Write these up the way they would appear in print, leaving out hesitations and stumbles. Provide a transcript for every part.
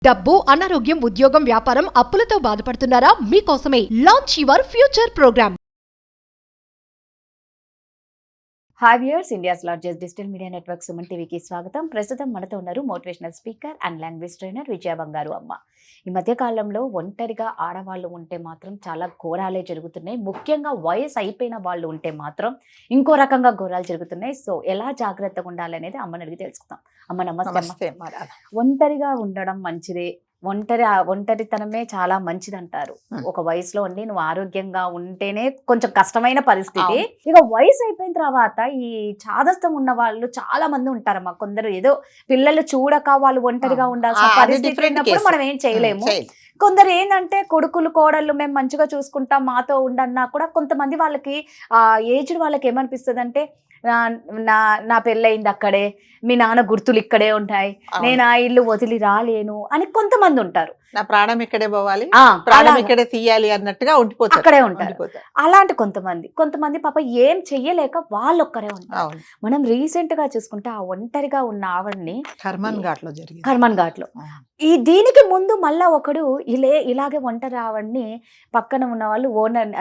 డబ్బు, అనారోగ్యం, ఉద్యోగం, వ్యాపారం, అప్పులతో బాధపడుతున్నారా? మీకోసమే launch your future program. Hi viewers, India's largest digital media network Suman టీవీకి స్వాగతం. ప్రస్తుతం మనతో ఉన్నారు motivational speaker and language trainer Vijaya Bangaru Amma. ఈ మధ్య కాలంలో ఒంటరిగా ఆడవాళ్ళు ఉంటే మాత్రం చాలా ఘోరాలే జరుగుతున్నాయి. ముఖ్యంగా వయసు అయిపోయిన వాళ్ళు ఉంటే మాత్రం ఇంకో రకంగా ఘోరాలు జరుగుతున్నాయి. సో ఎలా జాగ్రత్తగా ఉండాలనేది అమ్మని అడిగి తెలుసుకుందాం. అమ్మ నమస్తే. ఒంటరిగా ఉండడం మంచిదే, ఒంటరితనమే చాలా మంచిది అంటారు. ఒక వయసులో ఉండి నువ్వు ఆరోగ్యంగా ఉంటేనే కొంచెం కష్టమైన పరిస్థితి. ఇక వయసు అయిపోయిన తర్వాత ఈ చాదస్తం ఉన్న వాళ్ళు చాలా మంది ఉంటారమ్మా. కొందరు ఏదో పిల్లలు చూడక వాళ్ళు ఒంటరిగా ఉండాల్సిన పరిస్థితి ఉన్నప్పుడు మనం ఏం చేయలేము. కొందరు ఏంటంటే కొడుకులు కోడళ్ళు మేము మంచిగా చూసుకుంటాం మాతో ఉండన్నా కూడా కొంతమంది వాళ్ళకి ఏజ్డ్ వాళ్ళకి ఏమనిపిస్తుంది అంటే నా పెళ్ళయింది అక్కడే, మీ నాన్న గుర్తులు ఇక్కడే ఉంటాయి, నేను ఆ ఇల్లు వదిలి రాలేను అని కొంతమంది ఉంటారు. నా ప్రాణం ఇక్కడే పోవాలి, ప్రాణం ఇక్కడే తీయాలి అన్నట్టుగా ఉండిపోతారు, అక్కడే ఉంటారు. అలాంటి కొంతమంది పాప ఏం చెయ్యలేక వాళ్ళు ఒక్కరే ఉంటారు. మనం రీసెంట్ గా చూసుకుంటే ఆ ఒంటరిగా ఉన్న ఆవిడని కర్మన్ ఘాట్లో దీనికి ముందు మళ్ళా ఒకడు ఇలాగే ఒంటరి ఆవిడని పక్కన ఉన్న వాళ్ళు ఓనర్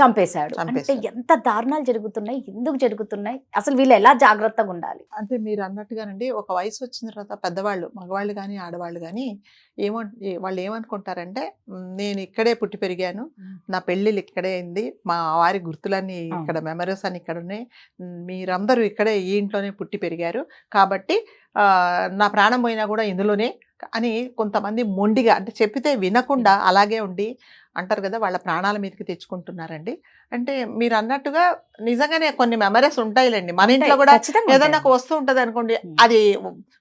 చంపేశాడు. అంటే ఎంత దారుణాలు జరుగుతున్నాయి, ఎందుకు జరుగుతున్నాయి, అసలు వీళ్ళు ఎలా జాగ్రత్తగా ఉండాలి? అంటే మీరు అన్నట్టుగానండి, ఒక వయసు వచ్చిన తర్వాత పెద్దవాళ్ళు, మగవాళ్ళు కానీ ఆడవాళ్ళు కానీ వాళ్ళు ఏమనుకుంటారంటే నేను ఇక్కడే పుట్టి పెరిగాను, నా పెళ్ళిళ్ళు ఇక్కడే అయింది, మా వారి గుర్తులన్నీ ఇక్కడ, మెమరీస్ అని ఇక్కడ ఉన్నాయి, మీరందరూ ఇక్కడే ఈ ఇంట్లోనే పుట్టి పెరిగారు కాబట్టి నా ప్రాణం పోయినా కూడా ఇందులోనే అని కొంతమంది మొండిగా, అంటే చెప్పితే వినకుండా అలాగే ఉండి అంటారు కదా, వాళ్ళ ప్రాణాల మీదకి తెచ్చుకుంటున్నారండి. అంటే మీరు అన్నట్టుగా నిజంగానే కొన్ని మెమరీస్ ఉంటాయిలేండి. మన ఇంట్లో కూడా ఏదైనా నాకు వస్తూ ఉంటది అనుకోండి, అది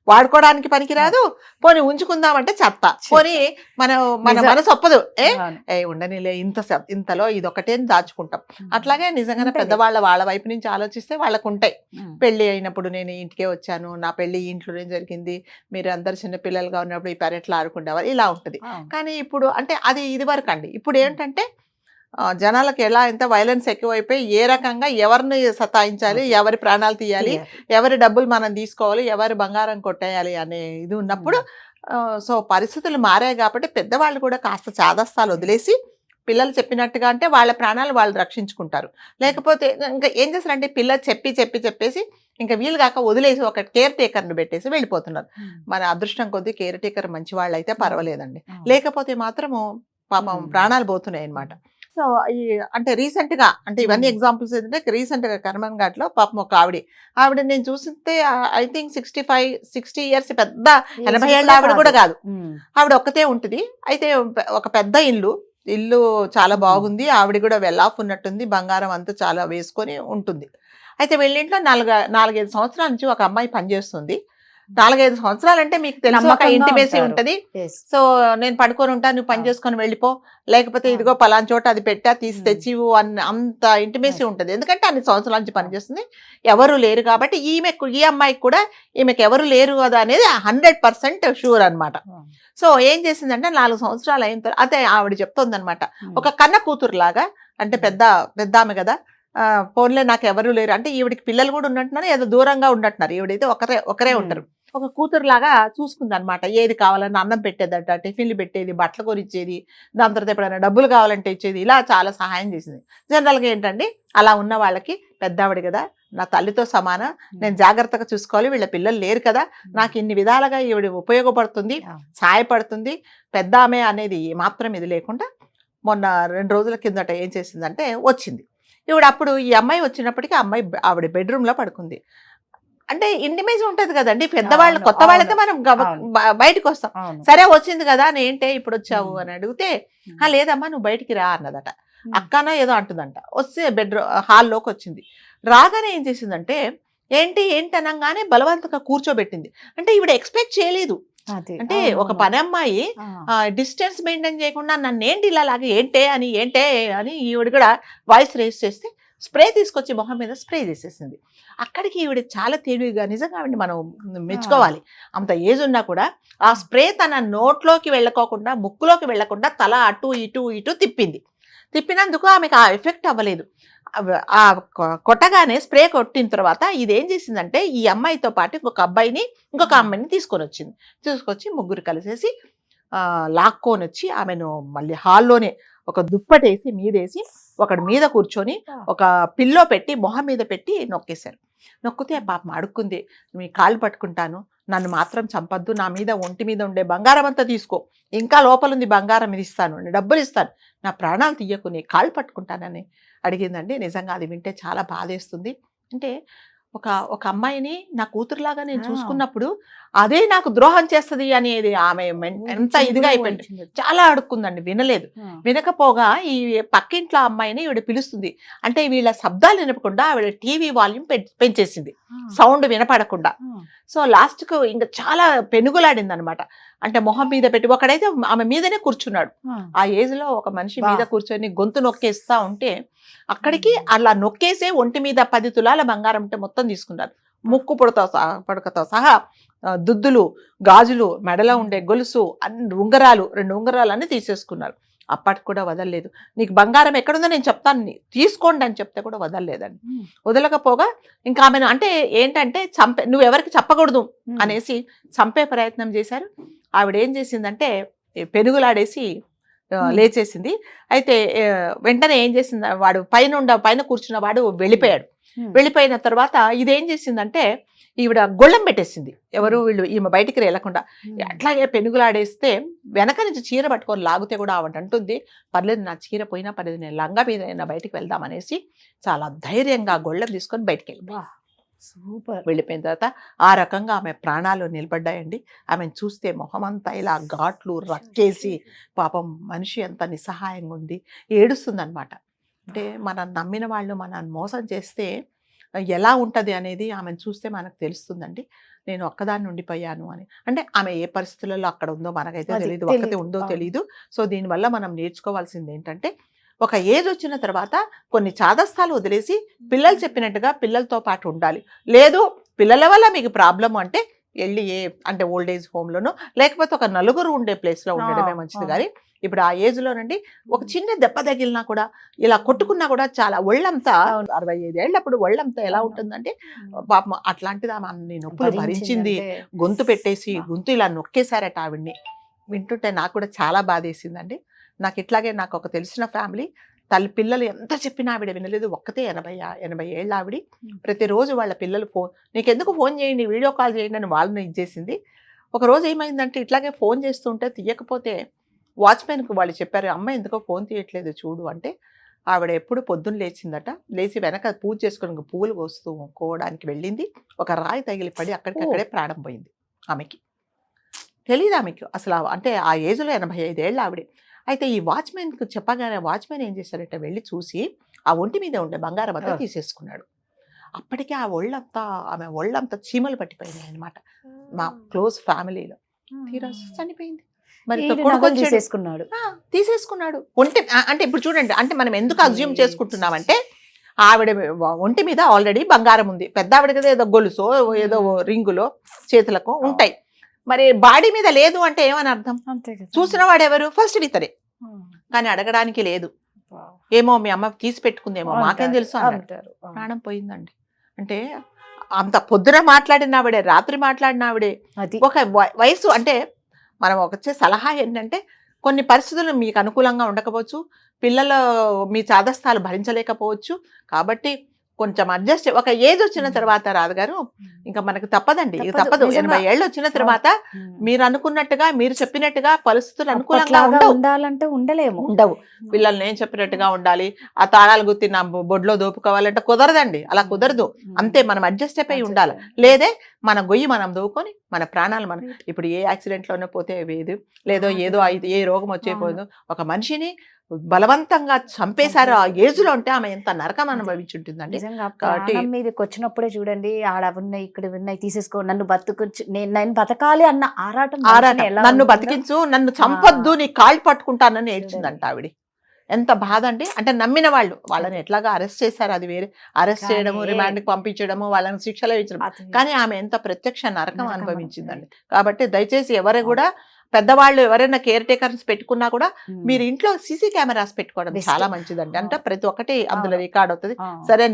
వాడుకోవడానికి పనికిరాదు, పోనీ ఉంచుకుందామంటే చెత్త, పోనీ మన మనసు ఒప్పదు, ఉండనిలే ఇంతలో ఇదొకటే దాచుకుంటాం. అట్లాగే నిజంగానే పెద్దవాళ్ళ వాళ్ళ వైపు నుంచి ఆలోచిస్తే వాళ్ళకు ఉంటాయి. పెళ్లి అయినప్పుడు నేను ఇంటికే వచ్చాను, నా పెళ్లి ఇంట్లోనే జరిగింది, మీరు అందరు చిన్న పిల్లలుగా ఉన్నప్పుడు ఈ పెరట్లో ఆడుకుండేవారు, ఇలా ఉంటుంది. కానీ ఇప్పుడు అంటే అది ఇది వరకు అండి. ఇప్పుడు ఏంటంటే జనాలకు ఎలా ఎంత వైలెన్స్ ఎక్కువైపోయి ఏ రకంగా ఎవరిని సతాయించాలి, ఎవరి ప్రాణాలు తీయాలి, ఎవరి డబ్బులు మనం తీసుకోవాలి, ఎవరి బంగారం కొట్టేయాలి అనే ఇది ఉన్నప్పుడు సో పరిస్థితులు మారాయి కాబట్టి పెద్దవాళ్ళు కూడా కాస్త చాదస్తాలు వదిలేసి పిల్లలు చెప్పినట్టుగా అంటే వాళ్ళ ప్రాణాలు వాళ్ళు రక్షించుకుంటారు. లేకపోతే ఇంకా ఏం చేస్తారంటే పిల్లలు చెప్పేసి ఇంకా వీలు కాక వదిలేసి ఒక కేర్ టేకర్ని పెట్టేసి వెళ్ళిపోతున్నారు. మన అదృష్టం కొద్దీ కేర్ టేకర్ మంచి వాళ్ళు అయితే పర్వాలేదండి, లేకపోతే మాత్రము పాపం ప్రాణాలు పోతున్నాయి అన్నమాట. సో ఈ అంటే రీసెంట్ గా, అంటే ఇవన్నీ ఎగ్జాంపుల్స్ ఏంటంటే రీసెంట్ గా కర్మన్ ఘాట్లో పాపం ఒక ఆవిడ నేను చూస్తే ఐ థింక్ 60 ఇయర్స్, పెద్ద 80 ఏళ్ళ ఆవిడ కూడా కాదు, ఆవిడ ఒక్కతే ఉంటుంది. అయితే ఒక పెద్ద ఇల్లు చాలా బాగుంది, ఆవిడ కూడా వెల్ ఆఫ్ ఉన్నట్టుంది, బంగారం అంతా చాలా వేసుకొని ఉంటుంది. అయితే వీళ్ళింట్లో 4-5 సంవత్సరాల నుంచి ఒక అమ్మాయి పనిచేస్తుంది. 4-5 సంవత్సరాలు అంటే మీకు తెలుసు, ఒక ఇంటిమేసీ ఉంటది. సో నేను పడుకొని ఉంటాను, నువ్వు పని చేసుకొని వెళ్ళిపో, లేకపోతే ఇదిగో పలానా చోట అది పెట్టా తీసి తెచ్చి అంత ఇంటిమేసీ ఉంటది. ఎందుకంటే అన్ని సంవత్సరాల నుంచి పనిచేస్తుంది, ఎవరు లేరు కాబట్టి ఈ అమ్మాయికి కూడా ఈమెకు ఎవరు లేరు కదా అనేది 100% షూర్ అనమాట. సో ఏం చేసిందంటే 4 సంవత్సరాలు అయిన తర్వాత అదే ఆవిడ చెప్తోంది అనమాట, ఒక కన్న కూతురు లాగా, అంటే పెద్ద ఆమె కదా, ఫోన్లే నాకు ఎవరు లేరు అంటే ఈవిడికి పిల్లలు కూడా ఉన్నట్టున్నారు, ఏదో దూరంగా ఉన్నట్టున్నారు, ఈవిడైతే ఒకరే ఉంటారు, ఒక కూతురులాగా చూసుకుంది అనమాట. ఏది కావాలన్నా అన్నం పెట్టేదట, టిఫిన్లు పెట్టేది, బట్టలు కొనిచ్చేది, దాని తర్వాత ఎప్పుడైనా డబ్బులు కావాలంటే ఇచ్చేది, ఇలా చాలా సహాయం చేసింది. జనరల్గా ఏంటండి, అలా ఉన్న వాళ్ళకి పెద్దావిడ కదా, నా తల్లితో సమానం, నేను జాగ్రత్తగా చూసుకోవాలి, వీళ్ళ పిల్లలు లేరు కదా, నాకు ఇన్ని విధాలుగా ఈవిడ ఉపయోగపడుతుంది, సహాయపడుతుంది, పెద్ద ఆమె అనేది ఏమాత్రం ఇది లేకుండా మొన్న 2 రోజుల కిందట ఏం చేసిందంటే వచ్చింది ఈవిడ. అప్పుడు ఈ అమ్మాయి వచ్చినప్పటికీ ఆవిడ బెడ్రూమ్లో పడుకుంది. అంటే ఇంటిమేజ్ ఉంటది కదండి, పెద్దవాళ్ళు కొత్త వాళ్ళైతే మనం బయటకు వస్తాం, సరే వచ్చింది కదా అని ఏంటే ఇప్పుడు వచ్చావు అని అడిగితే, లేదమ్మా నువ్వు బయటికి రా అన్నదట. అక్కన ఏదో అంటుందంట. వస్తే హాల్లోకి వచ్చింది. రాగానే ఏం చేసిందంటే ఏంటి అనగానే బలవంతంగా కూర్చోబెట్టింది. అంటే ఈవిడ ఎక్స్పెక్ట్ చేయలేదు. అంటే ఒక పని అమ్మాయి డిస్టెన్స్ మెయింటైన్ చేయకుండా నన్నేంటి ఇలా లాగా ఏంటే అని ఈవిడ కూడా వాయిస్ రేస్ చేస్తే స్ప్రే తీసుకొచ్చి మొహం మీద స్ప్రే చేసేసింది. అక్కడికి ఈవిడ చాలా తెలివిగా, నిజంగా ఆవిడ మనం మెచ్చుకోవాలి, అంత ఏజ్ ఉన్నా కూడా ఆ స్ప్రే తన నోట్లోకి వెళ్ళకోకుండా, ముక్కులోకి వెళ్లకుండా తల అటు ఇటు తిప్పినందుకు ఆమెకు ఆ ఎఫెక్ట్ అవ్వలేదు. ఆ కొట్టగానే స్ప్రే కొట్టిన తర్వాత ఇదేం చేసిందంటే ఈ అమ్మాయితో పాటు ఇంకొక అబ్బాయిని ఇంకొక అమ్మాయిని తీసుకొచ్చి ముగ్గురు కలిసేసి లాక్కొని వచ్చి ఆమెను మళ్ళీ హాల్లోనే ఒక దుప్పటేసి మీదేసి ఒకడి మీద కూర్చొని ఒక పిల్లో పెట్టి మొహం మీద పెట్టి నొక్కేశారు. నొక్కితే పాపం అడుక్కుంది, మీ కాళ్ళు పట్టుకుంటాను, నన్ను మాత్రం చంపద్దు, నా మీద ఒంటి మీద ఉండే బంగారం అంతా తీసుకో, ఇంకా లోపలుంది బంగారం ఇది ఇస్తాను, డబ్బులు ఇస్తాను, నా ప్రాణాలు తీయకు, నీ కాళ్ళు పట్టుకుంటానని అడిగిందండి. నిజంగా అది వింటే చాలా బాధేస్తుంది. అంటే ఒక అమ్మాయిని నా కూతురులాగా నేను చూసుకున్నప్పుడు అదే నాకు ద్రోహం చేస్తుంది అనేది ఆమె ఎంత ఇదిగా అయిపోయింది. చాలా అడుక్కుందండి, వినలేదు. వినకపోగా ఈ పక్కింట్లో అమ్మాయిని ఈవిడ పిలుస్తుంది. అంటే వీళ్ళ శబ్దాలు వినపకుండా ఆవిడ టీవీ వాల్యూమ్ పెంచేసింది, సౌండ్ వినపడకుండా. సో లాస్ట్కు ఇంకా చాలా పెనుగులాడింది అనమాట. అంటే మొహం మీద పెట్టి ఒకడైతే ఆమె మీదనే కూర్చున్నాడు. ఆ ఏజ్ లో ఒక మనిషి మీద కూర్చొని గొంతు నొక్కేస్తా ఉంటే అక్కడికి అలా నొక్కేసే ఒంటి మీద 10 తులాల బంగారం ఉంటే మొత్తం తీసుకున్నారు. ముక్కు పుడకతో సహా దుద్దులు, గాజులు, మెడలో ఉండే గొలుసు, అన్ని ఉంగరాలు, 2 ఉంగరాలు అన్ని తీసేసుకున్నారు. అప్పటికి కూడా వదలలేదు. నీకు బంగారం ఎక్కడుందో నేను చెప్తాను, తీసుకోండి అని చెప్తే కూడా వదలలేదండి. వదలకపోగా ఇంకా ఆమెను అంటే ఏంటంటే నువ్వు ఎవరికి చెప్పకూడదు అనేసి చంపే ప్రయత్నం చేశారు. ఆవిడ ఏం చేసిందంటే పెనుగులాడేసి లేచేసింది. అయితే వెంటనే ఏం చేసింది, వాడు పైన కూర్చున్న వాడు వెళ్ళిపోయాడు. వెళ్ళిపోయిన తర్వాత ఇదేం చేసిందంటే ఈవిడ గొళ్ళెం పెట్టేసింది, ఎవరు వీళ్ళు ఈమె బయటికి వెళ్ళకుండా. అట్లాగే పెనుగులాడేస్తే వెనక నుంచి చీర పట్టుకొని లాగితే కూడా ఆవిడ అంటుంది, పర్లేదు నా చీర పోయినా పర్లేదు, నేను లంగా మీద బయటికి వెళ్దామనేసి చాలా ధైర్యంగా గొళ్ళెం తీసుకొని బయటికి వెళ్ళిపోయి సూపర్. వెళ్ళిపోయిన తర్వాత ఆ రకంగా ఆమె ప్రాణాలు నిలబడ్డాయండి. ఆమెను చూస్తే మొహమంతా ఇలా ఘాట్లు రక్కేసి పాపం మనిషి ఎంత నిస్సహాయంగా ఉంది, ఏడుస్తుంది అనమాట. అంటే మనం నమ్మిన వాళ్ళు మనల్ని మోసం చేస్తే ఎలా ఉంటుంది అనేది ఆమెను చూస్తే మనకు తెలుస్తుందండి. నేను ఒక్కదాన్ని ఉండిపోయాను అని. అంటే ఆమె ఏ పరిస్థితులలో అక్కడ ఉందో మనకైతే తెలియదు, ఒక్కతే ఉందో తెలియదు. సో దీనివల్ల మనం నేర్చుకోవాల్సింది ఏంటంటే, ఒక ఏజ్ వచ్చిన తర్వాత కొన్ని చాదస్తాలు వదిలేసి పిల్లలు చెప్పినట్టుగా పిల్లలతో పాటు ఉండాలి. లేదు పిల్లల వల్ల మీకు ప్రాబ్లం అంటే వెళ్ళి అంటే ఓల్డ్ ఏజ్ హోమ్లోనో లేకపోతే ఒక నలుగురు ఉండే ప్లేస్లో ఉండడమే మంచిది. కానీ ఇప్పుడు ఆ ఏజ్లోనండి ఒక చిన్న దెబ్బ తగిలినా కూడా, ఇలా కొట్టుకున్నా కూడా చాలా ఒళ్ళంతా 65 ఏళ్ళప్పుడు ఒళ్ళంతా ఎలా ఉంటుందంటే పాపం అట్లాంటిది ఆమె అన్ని నొప్పులు భరించింది. గొంతు పెట్టేసి గొంతు ఇలా నొక్కేశారట ఆవిడ్ని. వింటుంటే నాకు కూడా చాలా బాధేసిందండి. నాకు ఇట్లాగే నాకు ఒక తెలిసిన ఫ్యామిలీ పిల్లలు ఎంత చెప్పినా ఆవిడ వినలేదు. ఒక్కతే 80 ఏళ్ళ ఆవిడ. ప్రతిరోజు వాళ్ళ పిల్లలు నీకెందుకు ఫోన్ చేయండి, వీడియో కాల్ చేయండి అని వాళ్ళని ఇచ్చేసింది. ఒకరోజు ఏమైందంటే ఇట్లాగే ఫోన్ చేస్తుంటే తీయకపోతే వాచ్మెన్కి వాళ్ళు చెప్పారు, అమ్మ ఎందుకో ఫోన్ తీయట్లేదు చూడు అంటే, ఆవిడ ఎప్పుడు పొద్దున్న లేచిందట, లేచి వెనక పూజ చేసుకుని పువ్వులు కోవడానికి వెళ్ళింది. ఒక రాయి తగిలి పడి అక్కడికక్కడే ప్రాణం పోయింది. ఆమెకి తెలియదు, ఆమెకి అసలు అంటే ఆ ఏజ్లో 85 ఏళ్ళ ఆవిడే. అయితే ఈ వాచ్మెన్కి చెప్పగానే వాచ్మెన్ ఏం చేశారంటే వెళ్ళి చూసి ఆ ఒంటి మీద ఉండే బంగారం అంతా తీసేసుకున్నాడు. అప్పటికే ఆమె ఒళ్ళంతా చీమలు పట్టిపోయినాయి అనమాట. మా క్లోజ్ ఫ్యామిలీలో తీరా చనిపోయింది. మరి తీసేసుకున్నాడు ఒంటి. అంటే ఇప్పుడు చూడండి, అంటే మనం ఎందుకు అజ్యూమ్ చేసుకుంటున్నామంటే ఆవిడ ఒంటి మీద ఆల్రెడీ బంగారం ఉంది, పెద్ద ఆవిడకి ఏదో గొలుసో ఏదో రింగులో చేతులకు ఉంటాయి, మరి బాడీ మీద లేదు అంటే ఏమని అర్థం? చూసిన వాడెవరు? ఫస్ట్ ఇతరే. కానీ అడగడానికి లేదు, ఏమో మీ అమ్మ తీసి పెట్టుకుందేమో మాకేం తెలుసు అంటారు. ప్రాణం పోయిందండి. అంటే అంత పొద్దున మాట్లాడిన ఆవిడే, రాత్రి మాట్లాడిన ఆవిడే. ఒక వయసు అంటే మనం వచ్చే సలహా ఏంటంటే, కొన్ని పరిస్థితులు మీకు అనుకూలంగా ఉండకపోవచ్చు, పిల్లలు మీ చాదస్తాలు భరించలేకపోవచ్చు, కాబట్టి కొంచెం అడ్జస్ట్. ఒక ఏజ్ వచ్చిన తర్వాత రాదుగారు ఇంకా మనకు తప్పదండి, తప్పదు. 80 ఏళ్ళు వచ్చిన తర్వాత మీరు అనుకున్నట్టుగా మీరు చెప్పినట్టుగా పరిస్థితులు అనుకూలంగా ఉండవు. పిల్లల్ని ఏం చెప్పినట్టుగా ఉండాలి, ఆ తాళాలు గుర్తి నా బొడ్లో దోపుకోవాలంటే కుదరదండి, అలా కుదరదు. అంతే, మనం అడ్జస్ట్ అయిపోయి ఉండాలి. లేదే మన గొయ్యి మనం దోవుకొని మన ప్రాణాలు మనం ఇప్పుడు ఏ యాక్సిడెంట్లోనే పోతే లేదో ఏదో ఏ రోగం వచ్చేపోయిందో, ఒక మనిషిని బలవంతంగా చంపేశారు ఆ ఏజ్లో అంటే ఆమె ఎంత నరకం అనుభవించుంటుందండి. మీదకి వచ్చినప్పుడే చూడండి, ఆడ ఉన్నాయి ఇక్కడ ఉన్నాయి తీసేసుకో, నన్ను నేను బతకాలి అన్న ఆరాటం, నన్ను బతికించు, నన్ను చంపొద్దు, నీ కాళ్ళు పట్టుకుంటానని ఏడ్చిందంట ఆవిడ. ఎంత బాధ అండి. అంటే నమ్మిన వాళ్ళని ఎట్లాగా అరెస్ట్ చేశారు, అది వేరే. అరెస్ట్ చేయడము, రిమాండ్కి పంపించడము, వాళ్ళని శిక్షలు ఇచ్చడం. కానీ ఆమె ఎంత ప్రత్యక్ష నరకం అనుభవించిందండి. కాబట్టి దయచేసి ఎవరు కూడా పెద్దవాళ్ళు ఎవరైనా కేర్ టేకర్స్ పెట్టుకున్నా కూడా మీరు ఇంట్లో సీసీ కెమెరాస్ పెట్టుకోవడం చాలా మంచిదండి. అంటే ప్రతి ఒక్కటి అందులో రికార్డ్ అవుతుంది. సరే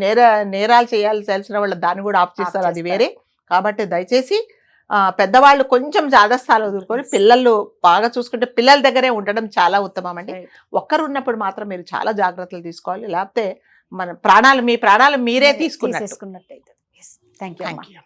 నేరాలు చేయాల్సిన వాళ్ళు దాన్ని కూడా ఆఫ్ చేస్తారు, అది వేరే. కాబట్టి దయచేసి పెద్దవాళ్ళు కొంచెం జాగ్రత్తలు వదులుకొని పిల్లలు బాగా చూసుకుంటే పిల్లల దగ్గరే ఉండడం చాలా ఉత్తమం అండి. ఒక్కరు ఉన్నప్పుడు మాత్రం మీరు చాలా జాగ్రత్తలు తీసుకోవాలి, లేకపోతే మీ ప్రాణాలు మీరే తీసుకున్నట్టు. తీసుకున్నట్టయితే. Thank you. Thank you.